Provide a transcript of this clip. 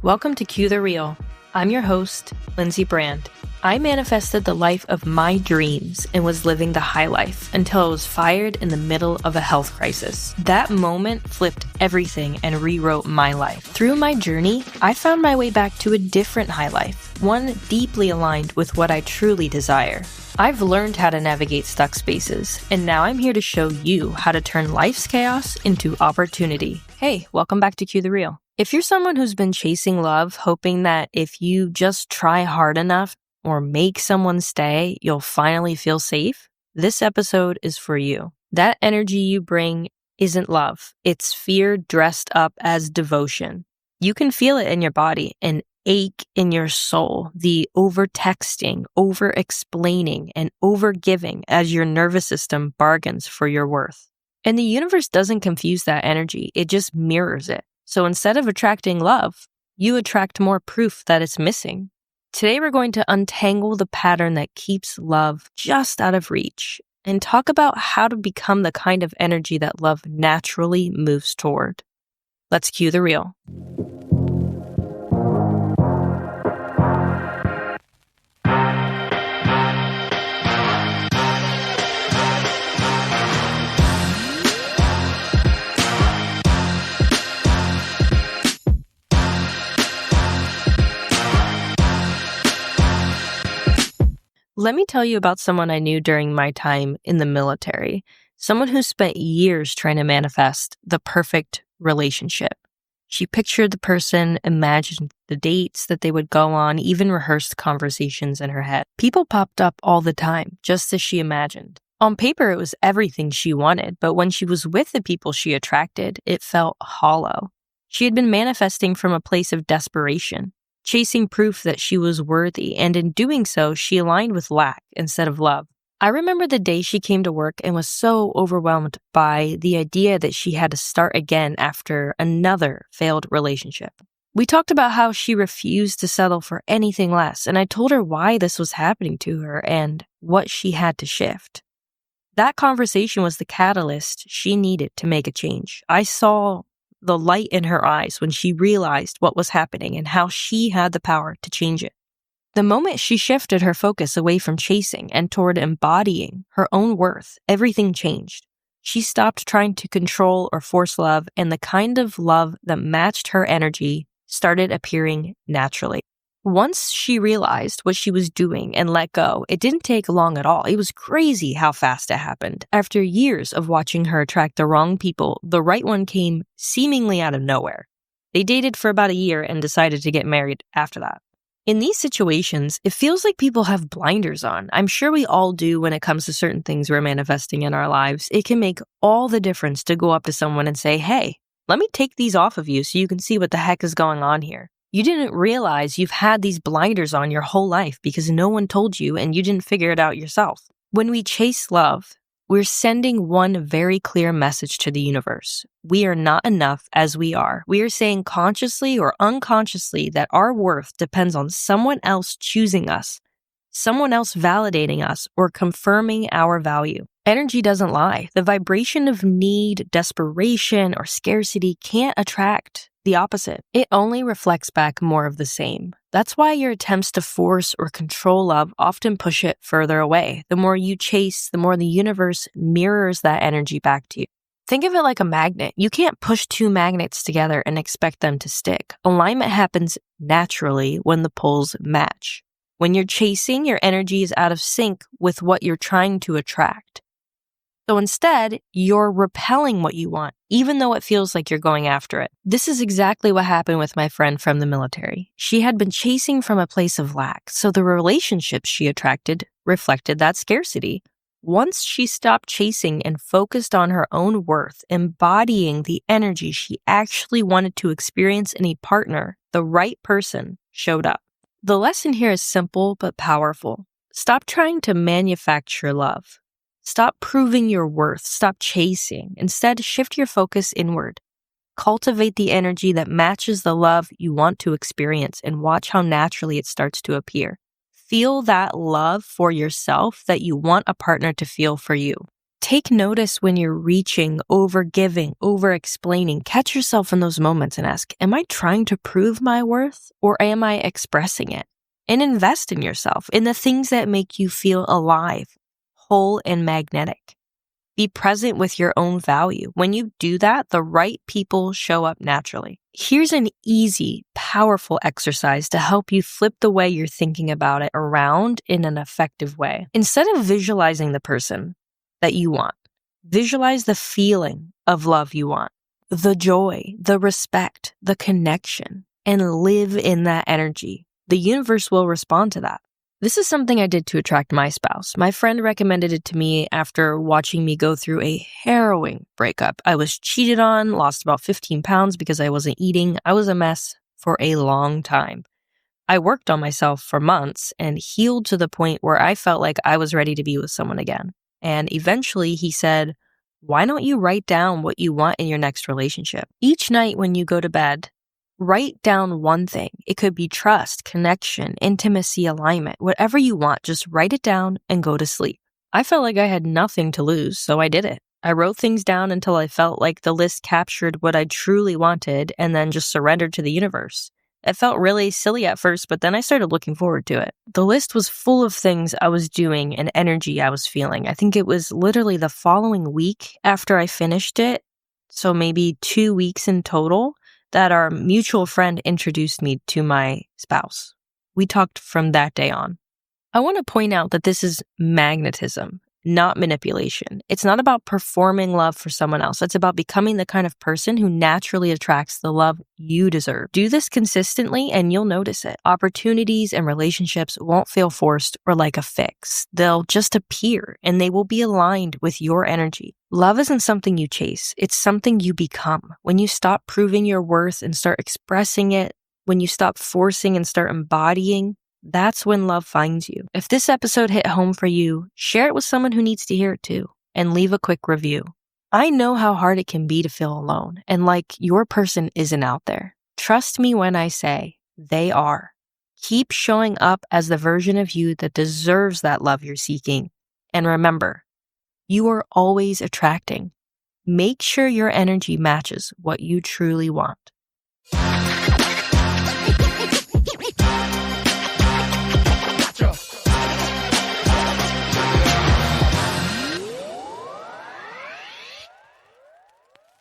Welcome to Cue the Real. I'm your host, Lindsay Brand. I manifested the life of my dreams and was living the high life until I was fired in the middle of a health crisis. That moment flipped everything and rewrote my life. Through my journey, I found my way back to a different high life, one deeply aligned with what I truly desire. I've learned how to navigate stuck spaces, and now I'm here to show you how to turn life's chaos into opportunity. Hey, welcome back to Cue the Real. If you're someone who's been chasing love, hoping that if you just try hard enough or make someone stay, you'll finally feel safe, this episode is for you. That energy you bring isn't love. It's fear dressed up as devotion. You can feel it in your body, an ache in your soul, the over-texting, over-explaining, and over-giving as your nervous system bargains for your worth. And the universe doesn't confuse that energy. It just mirrors it. So instead of attracting love, you attract more proof that it's missing. Today, we're going to untangle the pattern that keeps love just out of reach and talk about how to become the kind of energy that love naturally moves toward. Let's cue the real. Let me tell you about someone I knew during my time in the military, someone who spent years trying to manifest the perfect relationship. She pictured the person, imagined the dates that they would go on, even rehearsed conversations in her head. People popped up all the time, just as she imagined. On paper, it was everything she wanted, but when she was with the people she attracted, it felt hollow. She had been manifesting from a place of desperation, chasing proof that she was worthy, and in doing so, she aligned with lack instead of love. I remember the day she came to work and was so overwhelmed by the idea that she had to start again after another failed relationship. We talked about how she refused to settle for anything less, and I told her why this was happening to her and what she had to shift. That conversation was the catalyst she needed to make a change. I saw the light in her eyes when she realized what was happening and how she had the power to change it. The moment she shifted her focus away from chasing and toward embodying her own worth, everything changed. She stopped trying to control or force love, and the kind of love that matched her energy started appearing naturally. Once she realized what she was doing and let go, it didn't take long at all. It was crazy how fast it happened. After years of watching her attract the wrong people, the right one came seemingly out of nowhere. They dated for about a year and decided to get married after that. In these situations, it feels like people have blinders on. I'm sure we all do when it comes to certain things we're manifesting in our lives. It can make all the difference to go up to someone and say, hey, let me take these off of you so you can see what the heck is going on here. You didn't realize you've had these blinders on your whole life because no one told you and you didn't figure it out yourself. When we chase love, we're sending one very clear message to the universe. We are not enough as we are. We are saying consciously or unconsciously that our worth depends on someone else choosing us, someone else validating us, or confirming our value. Energy doesn't lie. The vibration of need, desperation, or scarcity can't attract the opposite. It only reflects back more of the same. That's why your attempts to force or control love often push it further away. The more you chase, the more the universe mirrors that energy back to you. Think of it like a magnet. You can't push two magnets together and expect them to stick. Alignment happens naturally when the poles match. When you're chasing, your energy is out of sync with what you're trying to attract. So instead, you're repelling what you want, even though it feels like you're going after it. This is exactly what happened with my friend from the military. She had been chasing from a place of lack, so the relationships she attracted reflected that scarcity. Once she stopped chasing and focused on her own worth, embodying the energy she actually wanted to experience in a partner, the right person showed up. The lesson here is simple but powerful. Stop trying to manufacture love. Stop proving your worth. Stop chasing. Instead, shift your focus inward. Cultivate the energy that matches the love you want to experience and watch how naturally it starts to appear. Feel that love for yourself that you want a partner to feel for you. Take notice when you're reaching, over giving, over explaining. Catch yourself in those moments and ask, am I trying to prove my worth or am I expressing it? And invest in yourself, in the things that make you feel alive, whole, and magnetic. Be present with your own value. When you do that, the right people show up naturally. Here's an easy, powerful exercise to help you flip the way you're thinking about it around in an effective way. Instead of visualizing the person that you want, visualize the feeling of love you want, the joy, the respect, the connection, and live in that energy. The universe will respond to that. This is something I did to attract my spouse. My friend recommended it to me after watching me go through a harrowing breakup. I was cheated on, lost about 15 pounds because I wasn't eating. I was a mess for a long time. I worked on myself for months and healed to the point where I felt like I was ready to be with someone again. And eventually he said, why don't you write down what you want in your next relationship? Each night when you go to bed, write down one thing. It could be trust, connection, intimacy, alignment, whatever you want. Just write it down and go to sleep. I felt like I had nothing to lose, so I did it. I wrote things down until I felt like the list captured what I truly wanted and then just surrendered to the universe. It felt really silly at first, but then I started looking forward to it. The list was full of things I was doing and energy I was feeling. I think it was literally the following week after I finished it, so maybe 2 weeks in total, that our mutual friend introduced me to my spouse. We talked from that day on. I want to point out that this is magnetism, not manipulation. It's not about performing love for someone else. It's about becoming the kind of person who naturally attracts the love you deserve. Do this consistently and you'll notice it. Opportunities and relationships won't feel forced or like a fix. They'll just appear and they will be aligned with your energy. Love isn't something you chase. It's something you become. When you stop proving your worth and start expressing it, when you stop forcing and start embodying, that's when love finds you. If this episode hit home for you, share it with someone who needs to hear it too, and leave a quick review. I know how hard it can be to feel alone and like your person isn't out there. Trust me when I say they are. Keep showing up as the version of you that deserves that love you're seeking. And remember, you are always attracting. Make sure your energy matches what you truly want.